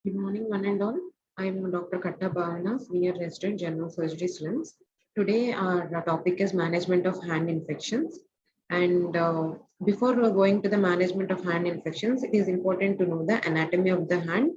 Good morning, one and all. I am Dr. KATTA BHAVANA, Senior Resident General Surgery students. Today, our topic is management of hand infections. And before going to the management of hand infections, it is important to know the anatomy of the hand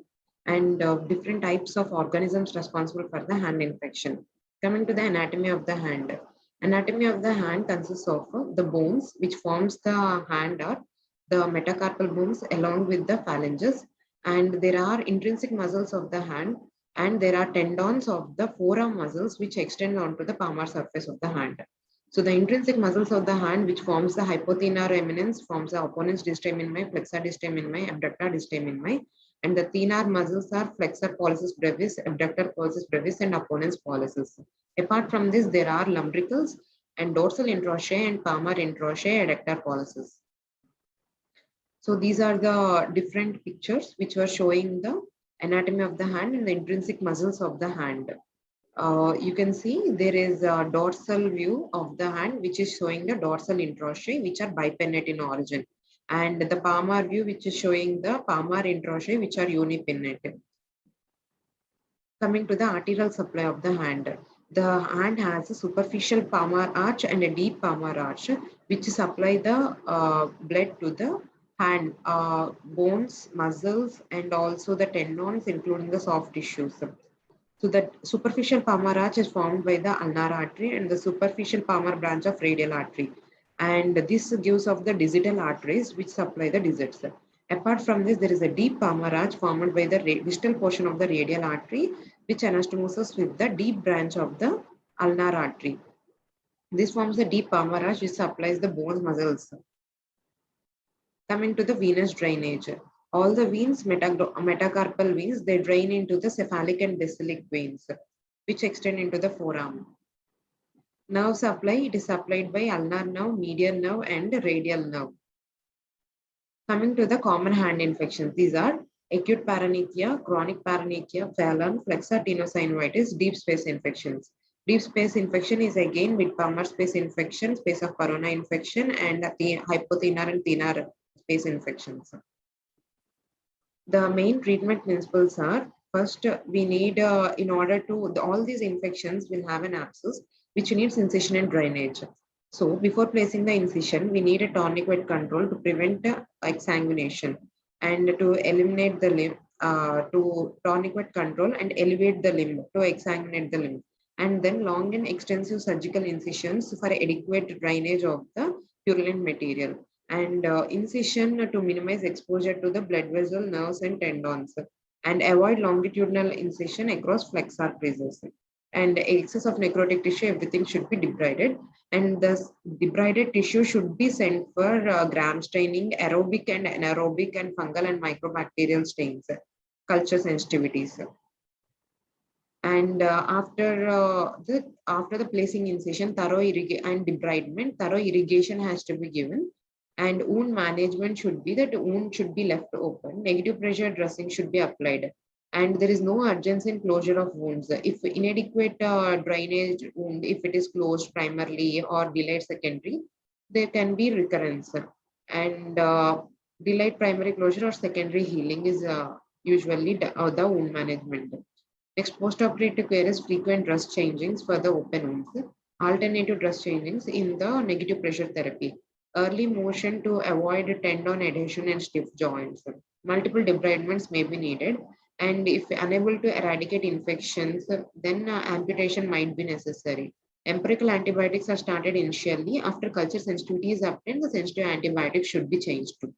and different types of organisms responsible for the hand infection. Coming to the anatomy of the hand. Anatomy of the hand consists of the bones which forms the hand are the metacarpal bones along with the phalanges, and there are intrinsic muscles of the hand, and there are tendons of the forearm muscles which extend onto the palmar surface of the hand. So the intrinsic muscles of the hand which forms the hypothenar eminence forms the opponent's distaminmi, flexor distaminmi, abductor distaminmi, and the thenar muscles are flexor pollicis brevis, abductor pollicis brevis, and opponent's pollicis. Apart from this, there are lumbricals and dorsal interossei and palmar interossei, adductor pollicis. So these are the different pictures which were showing the anatomy of the hand and the intrinsic muscles of the hand. You can see there is a dorsal view of the hand which is showing the dorsal interossei which are bipinnate in origin, and the palmar view which is showing the palmar interossei which are unipinnate. Coming to the arterial supply of the hand has a superficial palmar arch and a deep palmar arch which supply the blood to the hand, bones, muscles, and also the tendons, including the soft tissues. So the superficial palmar arch is formed by the ulnar artery and the superficial palmar branch of radial artery. And this gives off the digital arteries which supply the digits. Apart from this, there is a deep palmar arch formed by the distal portion of the radial artery, which anastomoses with the deep branch of the ulnar artery. This forms the deep palmar arch which supplies the bones muscles. Coming to the venous drainage. All the veins, metacarpal veins, they drain into the cephalic and basilic veins, which extend into the forearm. Nerve supply, it is supplied by ulnar nerve, median nerve, and radial nerve. Coming to the common hand infections, these are acute paronychia, chronic paronychia, phalon, flexor tenosynovitis, deep space infections. Deep space infection is again with palmar space infection, space of corona infection, and the hypothenar and thenar space infections. The main treatment principles are, first, we need, in order to, all these infections will have an abscess, which needs incision and drainage. So before placing the incision, we need a tourniquet control to prevent exsanguination and to eliminate the limb, to tourniquet control and elevate the limb, to exsanguinate the limb. And then long and extensive surgical incisions for adequate drainage of the purulent material, and incision to minimize exposure to the blood vessel, nerves, and tendons, and avoid longitudinal incision across flexor creases. And excess of necrotic tissue, everything should be debrided, and the debrided tissue should be sent for gram staining, aerobic and anaerobic, and fungal and microbacterial stains, culture sensitivities. And after the placing incision, thorough and debridement, thorough irrigation has to be given, and wound management should be that wound should be left open. Negative pressure dressing should be applied, and there is no urgency in closure of wounds. If inadequate drainage wound, if it is closed primarily or delayed secondary, there can be recurrence. And delayed primary closure or secondary healing is usually the wound management. Next, postoperative care is frequent dress changings for the open wounds, alternative dress changings in the negative pressure therapy, early motion to avoid tendon adhesion and stiff joints. Multiple debridements may be needed, and if unable to eradicate infections, then amputation might be necessary. Empirical antibiotics are started initially. After culture sensitivity is obtained, the sensitive antibiotic should be changed too.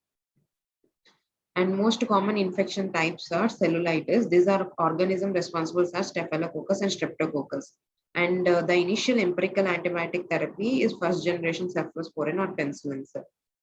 And most common infection types are cellulitis. These are organisms responsible for staphylococcus and streptococcus. And the initial empirical antibiotic therapy is first generation cephalosporin or penicillins.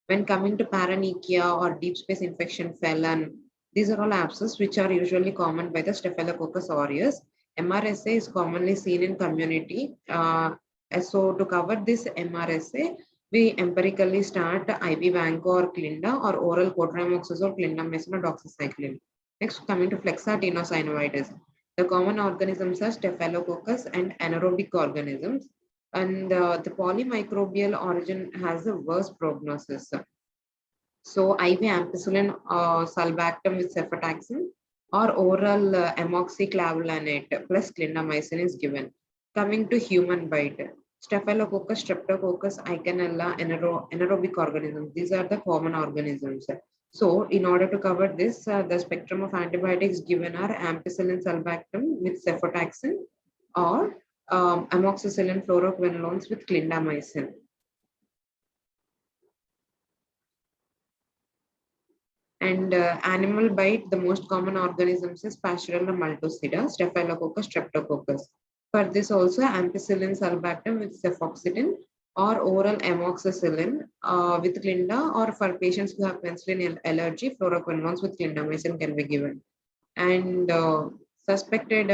When coming to paronychia or deep space infection, phalon, these are all abscesses which are usually common by the Staphylococcus aureus. MRSA is commonly seen in community. So to cover this MRSA, we empirically start IV vanco or Clinda or oral cotrimoxazole, clindamycin or doxycycline. Next, coming to flexor tenosynovitis. The common organisms are Staphylococcus and anaerobic organisms, and the polymicrobial origin has a worse prognosis. So IV ampicillin sulbactam with cefotaxime or oral amoxiclavulanate plus clindamycin is given. Coming to human bite, Staphylococcus, Streptococcus, Eikenella, anaerobic organisms. These are the common organisms. So, in order to cover this, the spectrum of antibiotics given are ampicillin sulbactam with cefotaxime or amoxicillin fluoroquinolones with clindamycin. And animal bite, the most common organisms is Pasteurella multocida, Staphylococcus, Streptococcus. For this also, ampicillin sulbactam with cefoxitin or oral amoxicillin with clinda, or for patients who have penicillin allergy, fluoroquinolones with clindamycin can be given. And suspected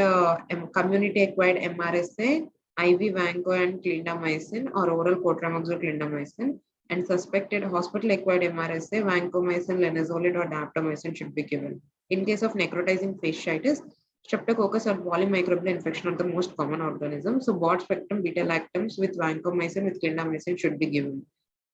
community-acquired MRSA, IV vancomycin and clindamycin or oral cotrimoxazole clindamycin, and suspected hospital-acquired MRSA, vancomycin, linezolid or daptomycin should be given. In case of necrotizing fasciitis, Streptococcus or polymicrobial infection are the most common organisms. So broad spectrum beta-lactams with vancomycin with clindamycin should be given.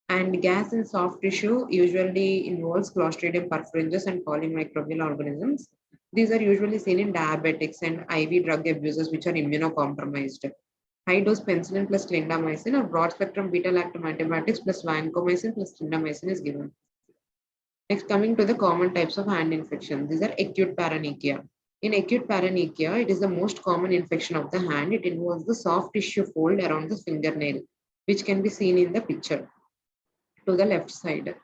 And gas in soft tissue usually involves Clostridium perfringens and polymicrobial organisms. These are usually seen in diabetics and IV drug abusers which are immunocompromised. High dose penicillin plus clindamycin or broad spectrum beta lactam antibiotics plus vancomycin plus clindamycin is given. Next, coming to the common types of hand infection. These are acute paronychia. In acute paronychia, it is the most common infection of the hand. It involves the soft tissue fold around the fingernail, which can be seen in the picture to the left side.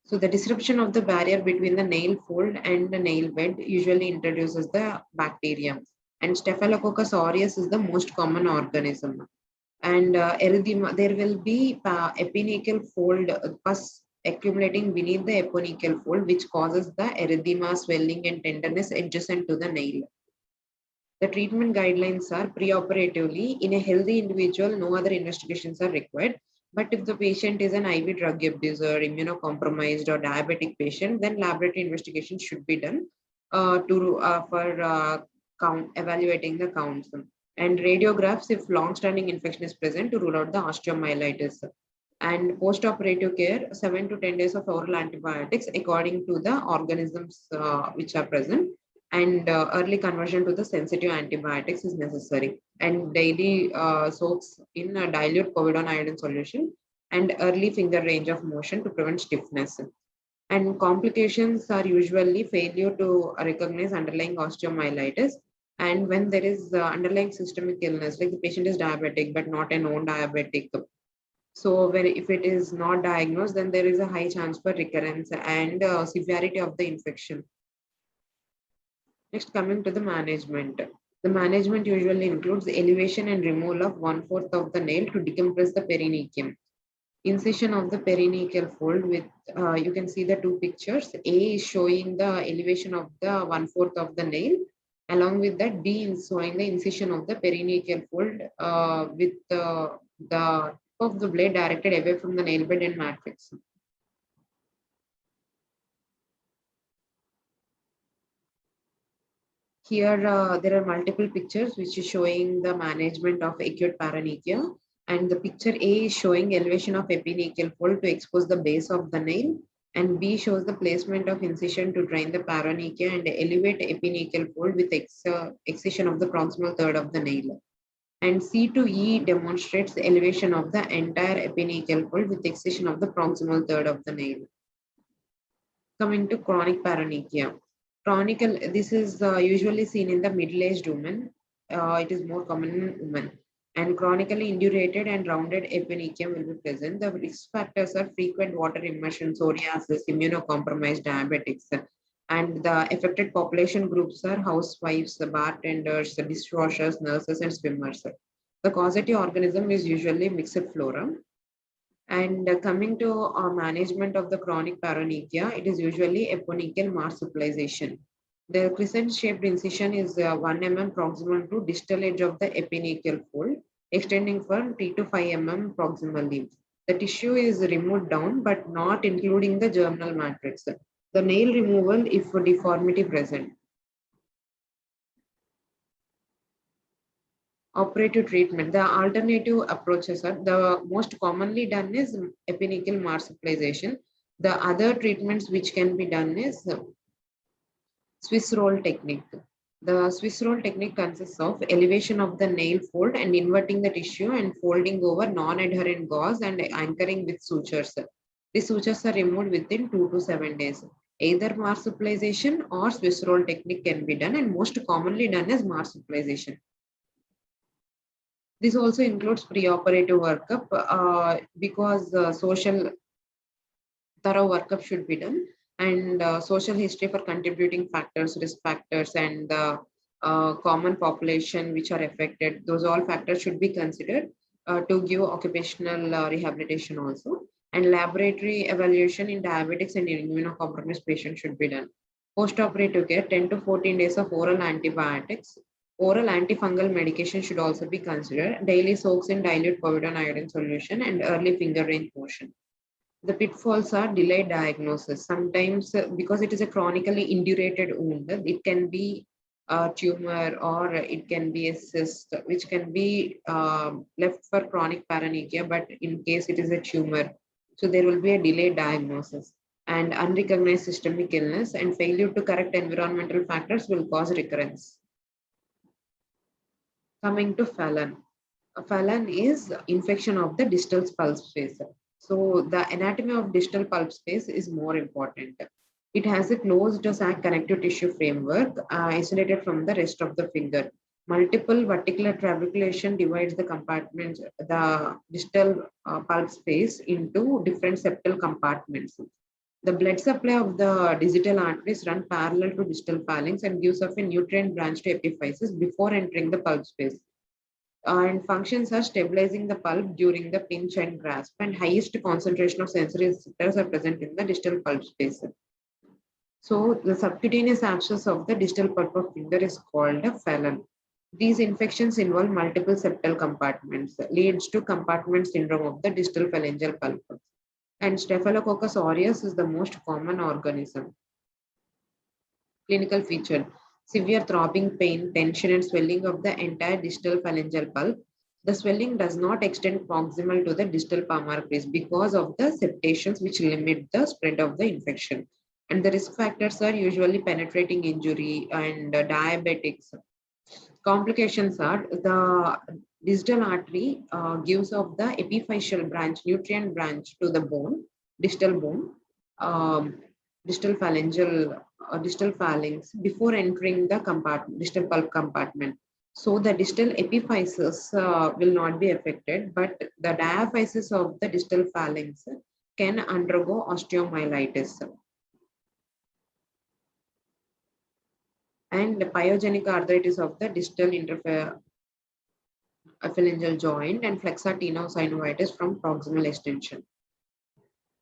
So the disruption of the barrier between the nail fold and the nail bed usually introduces the bacterium. And Staphylococcus aureus is the most common organism. And erythema, there will be epineural fold pus accumulating beneath the epineural fold, which causes the erythema, swelling, and tenderness adjacent to the nail. The treatment guidelines are preoperatively in a healthy individual, no other investigations are required. But if the patient is an IV drug abuser, immunocompromised, or diabetic patient, then laboratory investigation should be done for evaluating the counts. And radiographs if long-standing infection is present to rule out the osteomyelitis. And post-operative care, 7 to 10 days of oral antibiotics according to the organisms which are present, and early conversion to the sensitive antibiotics is necessary, and daily soaks in a dilute povidone iodine solution, and early finger range of motion to prevent stiffness. And complications are usually failure to recognize underlying osteomyelitis, and when there is underlying systemic illness, like the patient is diabetic but not a known diabetic. So when if it is not diagnosed, then there is a high chance for recurrence and severity of the infection. Next, coming to the management. The management usually includes the elevation and removal of 1/4 of the nail to decompress the perineum. Incision of the perineal fold with, you can see the two pictures. A is showing the elevation of the 1/4 of the nail. Along with that, B is showing the incision of the perineal fold with the tip of the blade directed away from the nail bed and matrix. Here, there are multiple pictures which is showing the management of acute paronychia. And the picture A is showing elevation of epineural fold to expose the base of the nail. And B shows the placement of incision to drain the paronychia and elevate epineural fold with excision of the proximal third of the nail. And C to E demonstrates the elevation of the entire epineural fold with excision of the proximal third of the nail. Coming to chronic paronychia. This is usually seen in the middle-aged women. It is more common in women. And chronically indurated and rounded epineuchium will be present. The risk factors are frequent water immersion, psoriasis, immunocompromised diabetics. And the affected population groups are housewives, bartenders, dishwashers, nurses, and swimmers. The causative organism is usually mixed flora. And coming to management of the chronic paronychia, it is usually epineural marsupialization. The crescent-shaped incision is 1 mm proximal to distal edge of the epineural fold, extending from 3 to 5 mm proximally. The tissue is removed down, but not including the germinal matrix. The nail removal if deformity present. Operative treatment. The alternative approaches are the most commonly done is epineural marsupialization. The other treatments which can be done is Swiss roll technique. The Swiss roll technique consists of elevation of the nail fold and inverting the tissue and folding over non-adherent gauze and anchoring with sutures. The sutures are removed within 2 to 7 days. Either marsupialization or Swiss roll technique can be done, and most commonly done is marsupialization. This also includes preoperative workup because social thorough workup should be done, and social history for contributing factors, risk factors, and the common population which are affected. Those all factors should be considered to give occupational rehabilitation also. And laboratory evaluation in diabetics and immunocompromised patients should be done. Post-operative care, 10 to 14 days of oral antibiotics. Oral antifungal medication should also be considered. Daily soaks in dilute povidone iodine solution and early finger range motion. The pitfalls are delayed diagnosis. Sometimes, because it is a chronically indurated wound, it can be a tumor or it can be a cyst, which can be left for chronic paronychia, but in case it is a tumor, so there will be a delayed diagnosis. And unrecognized systemic illness and failure to correct environmental factors will cause recurrence. Coming to Phalan. A Phalan is infection of the distal pulp space. So the anatomy of distal pulp space is more important. It has a closed sac connective tissue framework isolated from the rest of the finger. Multiple vertical trabeculation divides the compartments, the distal pulp space into different septal compartments. The blood supply of the digital arteries run parallel to distal phalanx and gives off a nutrient branch to epiphysis before entering the pulp space. And functions are stabilizing the pulp during the pinch and grasp, and highest concentration of sensory receptors are present in the distal pulp space. So the subcutaneous abscess of the distal pulp of finger is called a phalan. These infections involve multiple septal compartments, leads to compartment syndrome of the distal phalangeal pulp. And Staphylococcus aureus is the most common organism. Clinical feature: severe throbbing pain, tension, and swelling of the entire distal phalangeal pulp. The swelling does not extend proximal to the distal palmar crease because of the septations which limit the spread of the infection. And the risk factors are usually penetrating injury and diabetics. Complications are the distal artery gives off the epiphyseal branch, nutrient branch to the bone, distal bone, um, distal phalangeal, distal phalanx before entering the compartment, distal pulp compartment. So the distal epiphysis will not be affected, but the diaphysis of the distal phalanx can undergo osteomyelitis. And the pyogenic arthritis of the distal interphalangeal joint and flexor tenosynovitis from proximal extension.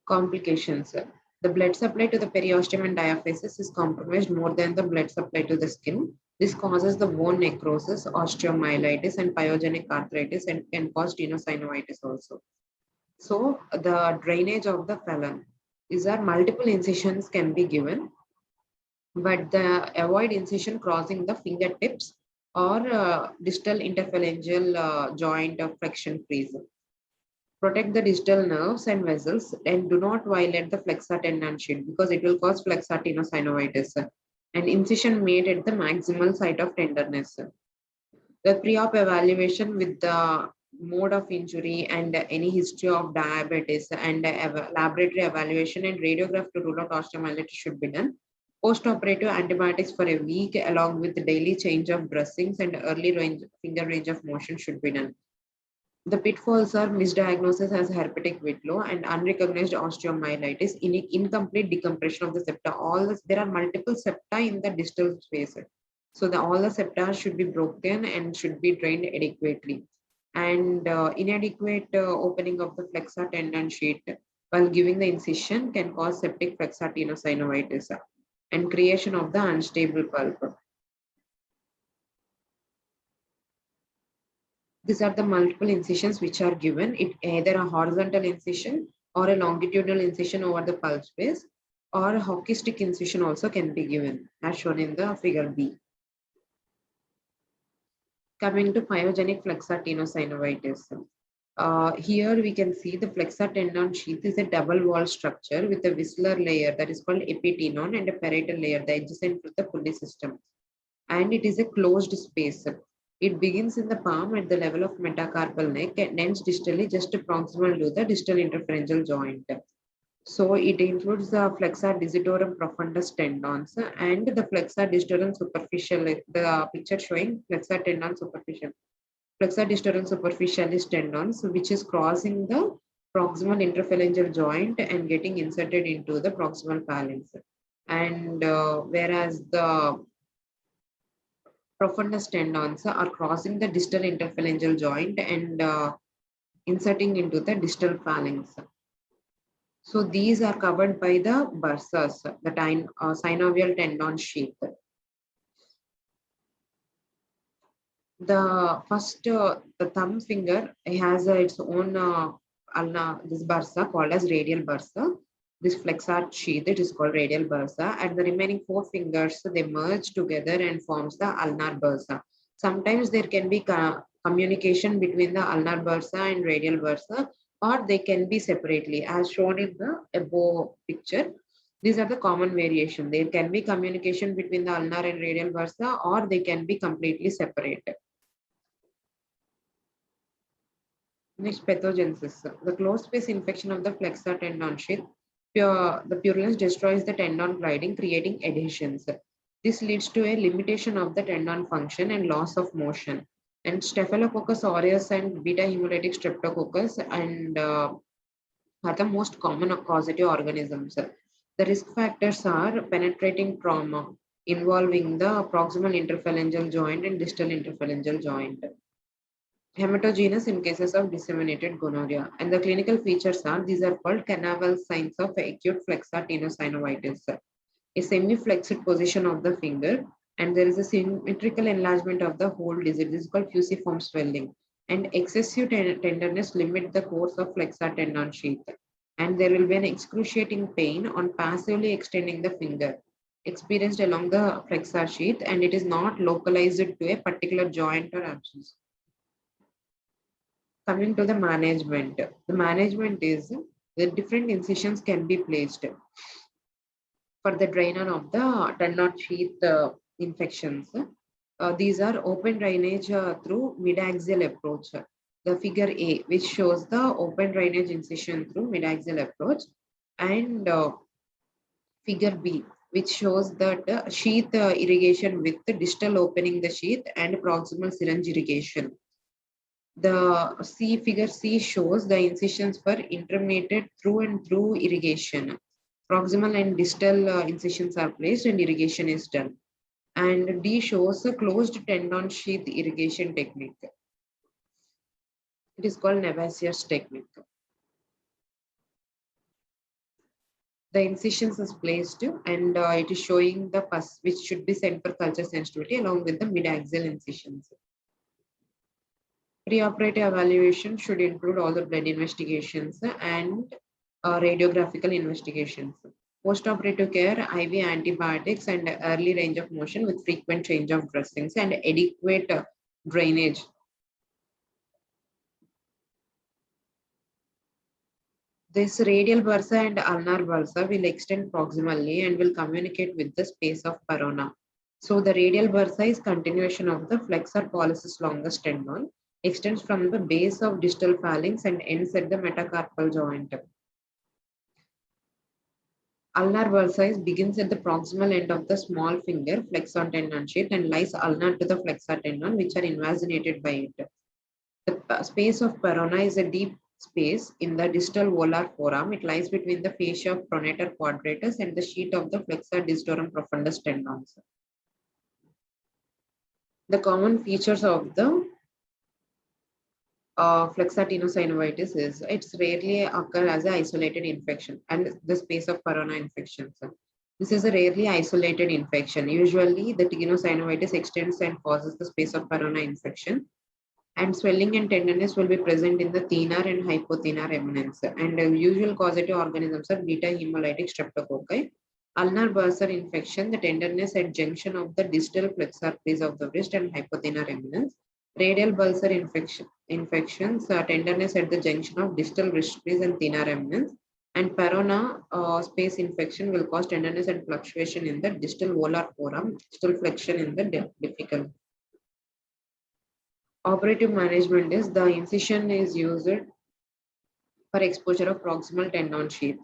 Complications. The blood supply to the periosteum and diaphysis is compromised more than the blood supply to the skin. This causes the bone necrosis, osteomyelitis, and pyogenic arthritis, and can cause tenosynovitis also. So the drainage of the phalan is that multiple incisions can be given, but avoid incision crossing the fingertips or distal interphalangeal joint of flexion crease. Protect the distal nerves and vessels and do not violate the flexor tendon sheet because it will cause flexor tenosynovitis. And incision made at the maximal site of tenderness. The pre-op evaluation with the mode of injury and any history of diabetes and laboratory evaluation and radiograph to rule out osteomyelitis should be done. Post-operative antibiotics for a week along with the daily change of dressings and finger range of motion should be done. The pitfalls are misdiagnosis as herpetic whitlow and unrecognized osteomyelitis, incomplete decompression of the septa. There are multiple septa in the distal space. So all the septa should be broken and should be drained adequately. And inadequate opening of the flexor tendon sheet while giving the incision can cause septic flexor tenosynovitis and creation of the unstable pulp. These are the multiple incisions which are given. It either a horizontal incision or a longitudinal incision over the pulp space, or a hockey stick incision also can be given, as shown in the figure B. Coming to pyogenic flexor tenosynovitis. Here we can see the flexor tendon sheath is a double wall structure with a visceral layer that is called epitenon and a parietal layer, the adjacent to the pulley system. And it is a closed space. It begins in the palm at the level of metacarpal neck and ends distally just proximal to the distal interphalangeal joint. So it includes the flexor digitorum profundus tendons and the flexor digitorum superficial. The picture showing flexor tendon superficial. Flexor digitorum superficialis tendons, which is crossing the proximal interphalangeal joint and getting inserted into the proximal phalanx. And whereas the profundus tendons are crossing the distal interphalangeal joint and inserting into the distal phalanx. So these are covered by the bursas, the synovial tendon sheath. The first, the thumb finger has its own ulna, this bursa called as radial bursa. This flexor sheath, it is called radial bursa, and the remaining four fingers they merge together and forms the ulnar bursa. Sometimes there can be communication between the ulnar bursa and radial bursa, or they can be separately, as shown in the above picture. These are the common variation. There can be communication between the ulnar and radial bursa, or they can be completely separate. Next, pathogenesis. The closed space infection of the flexor tendon sheath. The purulence destroys the tendon gliding, creating adhesions. This leads to a limitation of the tendon function and loss of motion. And Staphylococcus aureus and beta hemolytic streptococcus and are the most common causative organisms. The risk factors are penetrating trauma involving the proximal interphalangeal joint and distal interphalangeal joint. Hematogenous in cases of disseminated gonorrhea. And the clinical features are, these are called canaval signs of acute flexor tenosynovitis. A semi-flexed position of the finger, and there is a symmetrical enlargement of the whole digit. This is called fusiform swelling. And excessive tenderness limit the course of flexor tendon sheath. And there will be an excruciating pain on passively extending the finger experienced along the flexor sheath, and it is not localized to a particular joint or abscess. Coming to the management is the different incisions can be placed for the drainage of the tendon sheath infections. These are open drainage through mid-axial approach. The figure A, which shows the open drainage incision through mid-axial approach, and figure B, which shows that sheath irrigation with the distal opening the sheath and proximal syringe irrigation. The figure C shows the incisions for intermediate through and through irrigation. Proximal and distal incisions are placed and irrigation is done. And D shows a closed tendon sheath irrigation technique. It is called Navasier's technique. The incisions is placed and it is showing the pus which should be sent for culture sensitivity along with the mid-axial incisions. Preoperative evaluation should include all the blood investigations and radiographical investigations. Postoperative care, IV antibiotics and early range of motion with frequent change of dressings and adequate drainage. This radial bursa and ulnar bursa will extend proximally and will communicate with the space of corona. So the radial bursa is continuation of the flexor pollicis longus tendon, extends from the base of distal phalanx and ends at the metacarpal joint. Ulnar bursa begins at the proximal end of the small finger flexor tendon sheath and lies ulnar to the flexor tendon, which are invaginated by it. The space of corona is a deep space in the distal volar forearm. It lies between the fascia of pronator quadratus and the sheath of the flexor digitorum profundus tendons. The common features of the flexor tenosynovitis is it's rarely occur as an isolated infection and the space of corona infections. This is a rarely isolated infection. Usually the tenosynovitis extends and causes the space of corona infection, and swelling and tenderness will be present in the thenar and hypothenar remnants. And usual causative organisms are beta hemolytic streptococci. Ulnar bursa infection, the tenderness at junction of the distal flexor phase of the wrist and hypothenar remnants. Radial bursa infection, infections, tenderness at the junction of distal wrist crease and thenar eminence, and perona space infection will cause tenderness and fluctuation in the distal volar forearm, distal flexion in the difficult. Operative management is the incision is used for exposure of proximal tendon sheath,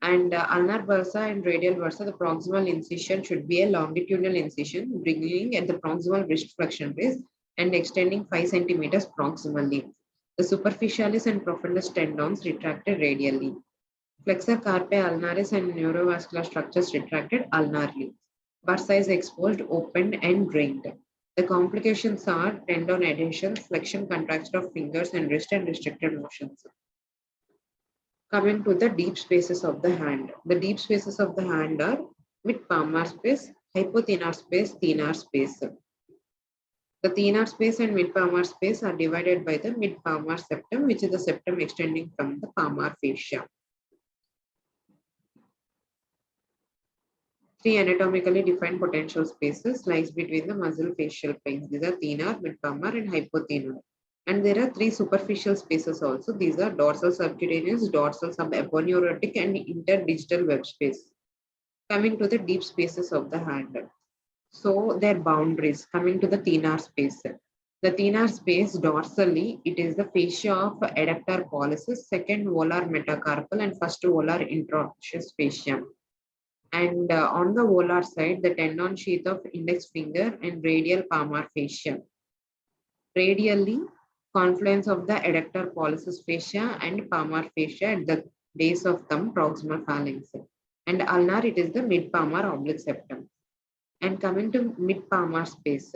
and ulnar bursa and radial bursa, the proximal incision should be a longitudinal incision beginning at the proximal wrist flexion base and extending 5 centimeters proximally. The superficialis and profundus tendons retracted radially. Flexor carpi ulnaris and neurovascular structures retracted ulnarly. Bursa is exposed, opened, and drained. The complications are tendon adhesions, flexion, contraction of fingers and wrist, and restricted motions. Coming to the deep spaces of the hand. The deep spaces of the hand are mid-palmar space, hypothenar space, thenar space. The thenar space and mid-palmar space are divided by the mid-palmar septum, which is the septum extending from the palmar fascia. Three anatomically defined potential spaces lies between the muscle facial planes. These are thenar, mid-palmar, and hypothenar. And there are three superficial spaces also. These are dorsal subcutaneous, dorsal subaponeurotic, and interdigital web space. Coming to the deep spaces of the hand. So their boundaries. Coming to the thenar space. The thenar space dorsally, it is the fascia of adductor pollicis, second volar metacarpal, and first volar introosseous fascia. And on the volar side, the tendon sheath of index finger and radial palmar fascia. Radially, confluence of the adductor pollicis fascia and palmar fascia at the base of thumb proximal phalanx. And ulnar, it is the mid-palmar oblique septum. And coming to mid-palmar space,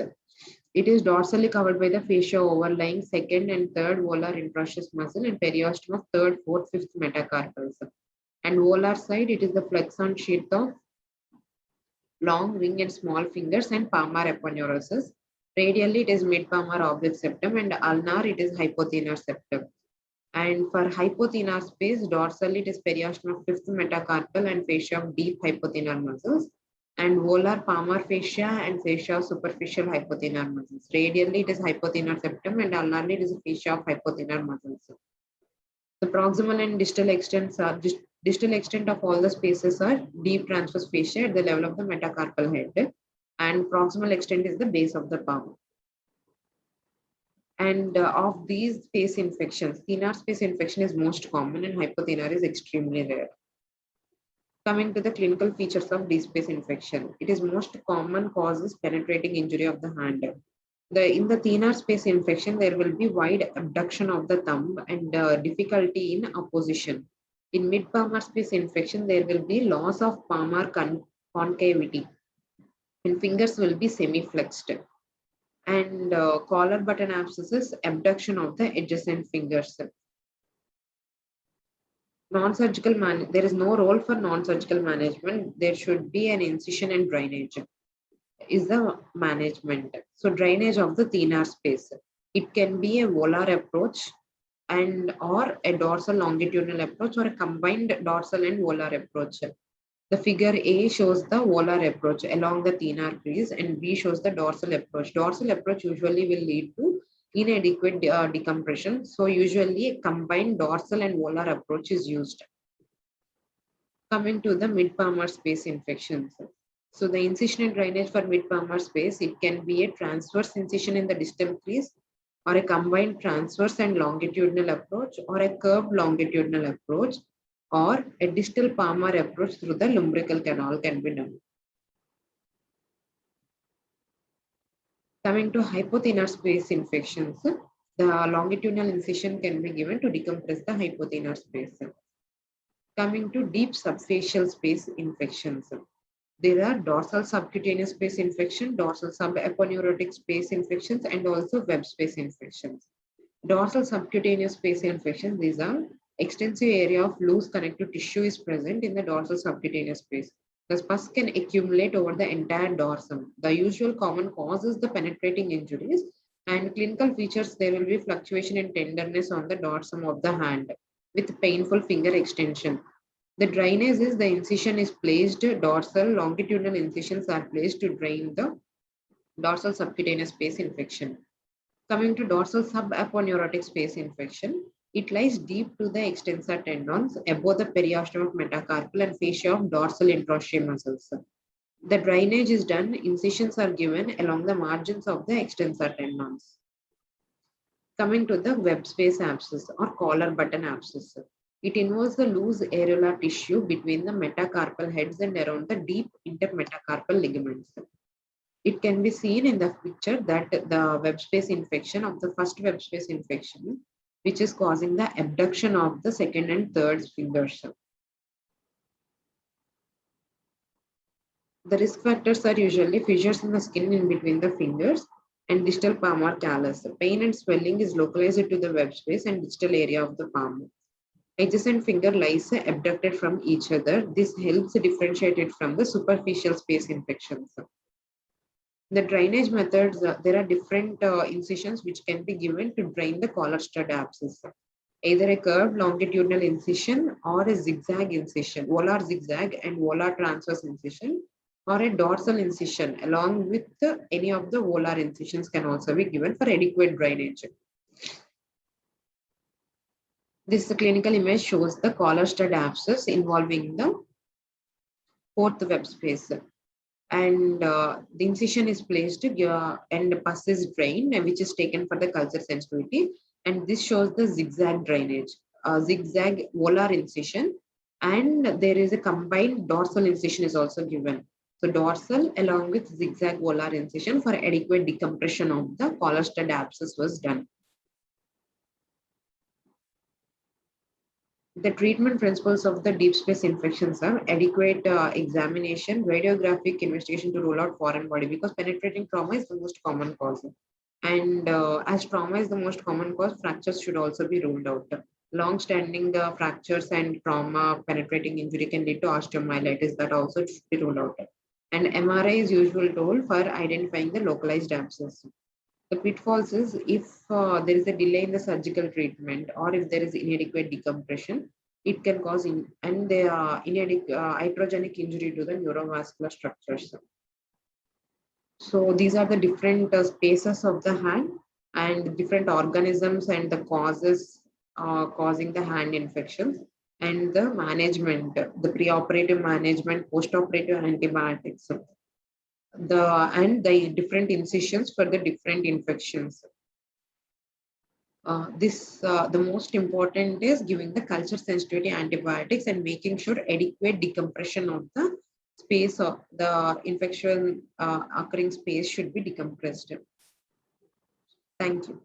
it is dorsally covered by the fascia overlying second and third volar introosseous muscle and periosteum of third, fourth, fifth metacarpals. And volar side, it is the flexon sheath of long ring and small fingers and palmar aponeurosis. Radially, it is mid-palmar oblique septum, and ulnar, it is hypothenar septum. And for hypothenar space, dorsally, it is periosteum of fifth metacarpal and fascia of deep hypothenar muscles, and volar palmar fascia and fascia of superficial hypothenar muscles. Radially, it is hypothenar septum, and ulnarly, it is fascia of hypothenar muscles. The proximal and distal extents are distal extent of all the spaces are deep transverse fascia at the level of the metacarpal head, and proximal extent is the base of the palm. And of these space infections, thenar space infection is most common and hypothenar is extremely rare. Coming to the clinical features of deep space infection, it is most common causes penetrating injury of the hand. In the thenar space infection, there will be wide abduction of the thumb and difficulty in opposition. In mid-palmar space infection, there will be loss of palmar concavity and fingers will be semi-flexed. And collar button abscesses, abduction of the adjacent fingers. Non-surgical there is no role for non-surgical management. There should be an incision and drainage is the management. So drainage of the thenar space. It can be a volar approach and or a dorsal longitudinal approach or a combined dorsal and volar approach. The figure A shows the volar approach along the thenar crease and B shows the dorsal approach. Dorsal approach usually will lead to inadequate decompression. So usually a combined dorsal and volar approach is used. Coming to the mid-palmar space infections. So the incision and drainage for mid-palmar space, it can be a transverse incision in the distal crease or a combined transverse and longitudinal approach or a curved longitudinal approach or a distal palmar approach through the lumbrical canal can be done. Coming to hypothenar space infections, the longitudinal incision can be given to decompress the hypothenar space. Coming to deep subfacial space infections. There are dorsal subcutaneous space infection, dorsal subaponeurotic space infections, and also web space infections. Dorsal subcutaneous space infections, these are extensive area of loose connective tissue is present in the dorsal subcutaneous space. The pus can accumulate over the entire dorsum. The usual common cause is the penetrating injuries, and clinical features, there will be fluctuation in tenderness on the dorsum of the hand with painful finger extension. The drainage is the incision is placed, dorsal longitudinal incisions are placed to drain the dorsal subcutaneous space infection. Coming to dorsal subaponeurotic space infection, it lies deep to the extensor tendons above the periosteum of metacarpal and fascia of dorsal interosseous muscles. The drainage is done, incisions are given along the margins of the extensor tendons. Coming to the web space abscess or collar button abscess. It involves the loose areolar tissue between the metacarpal heads and around the deep intermetacarpal ligaments. It can be seen in the picture that the web space infection of the first web space infection, which is causing the abduction of the second and third fingers. The risk factors are usually fissures in the skin in between the fingers and distal palmar callus. Pain and swelling is localized to the web space and distal area of the palm. Adjacent finger lies abducted from each other. This helps differentiate it from the superficial space infections. The drainage methods, there are different incisions which can be given to drain the collar stud abscess. Either a curved longitudinal incision or a zigzag incision, volar zigzag and volar transverse incision, or a dorsal incision along with any of the volar incisions can also be given for adequate drainage. This clinical image shows the collar stud abscess involving the fourth web space. And the incision is placed and pus is drained, which is taken for the culture sensitivity. And this shows the zigzag drainage, zigzag volar incision, and there is a combined dorsal incision is also given. So dorsal along with zigzag volar incision for adequate decompression of the collar stud abscess was done. The treatment principles of the deep space infections are adequate examination, radiographic investigation to rule out foreign body, because penetrating trauma is the most common cause. And as trauma is the most common cause, fractures should also be ruled out. Long-standing fractures and trauma penetrating injury can lead to osteomyelitis, that also should be ruled out. And MRI is usual tool for identifying the localized abscess. The pitfalls is if there is a delay in the surgical treatment or if there is inadequate decompression, it can cause iatrogenic injury to the neurovascular structures. So these are the different spaces of the hand and different organisms and the causes causing the hand infections, and the management, the preoperative management, postoperative antibiotics, the different incisions for the different infections. The most important is giving the culture sensitivity antibiotics and making sure adequate decompression of the space of the infection occurring space should be decompressed. Thank you.